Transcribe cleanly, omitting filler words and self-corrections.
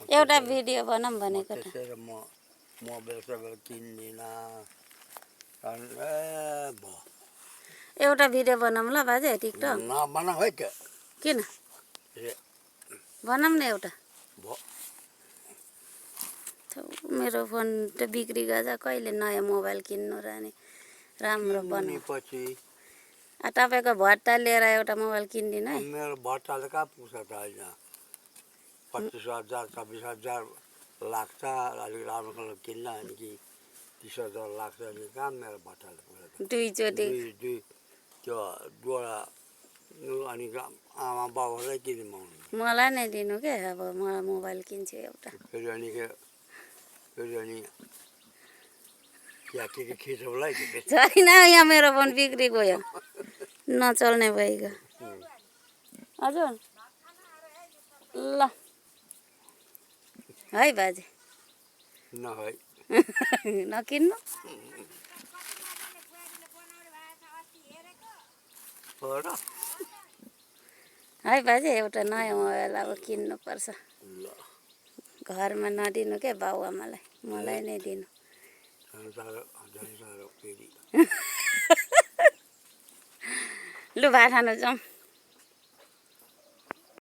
एउटा भिडियो बनाऊँ भनेको त त्यसैले म मोबाइल सबै किन्दिनँ एउटा भिडियो बनाऊँ ल बाजे टिकटक नबनाऊ है त्यो किन बनाऊँ न एउटा मेरो फोन त बिग्री गएछ कहिले नयाँ मोबाइल किन्नु र नि राम्रो बनाऊ पछि तपाईँको भट्टा लिएर एउटा मोबाइल किनिदिनु है मेरो भट्टाले कहाँ पुग्छ त होइन 25,000 26,000 लाग्छ अलिक राम्रो किन्न अनि कि 30,000 लाग्छ अनि कहाँ मेरो भट्टाले पुग्छ दुईचोटि दुई त्यो डोरा अनि आमा बाबालाई किन्नु मलाई नै दिनु के अब मलाई मोबाइल किन्छु एउटा फेरि अनि या के खिचौँलाई छैन यहाँ मेरो फोन बिग्री गयो नचल्ने भइगयो हजुर ल है बाजे नकिन्नु है बाजे एउटा नयाँ मोबाइल अब किन्नुपर्छ घरमा नदिनु के बाउआमालाई मलाई नै दिनु लु भात खानु जाउँ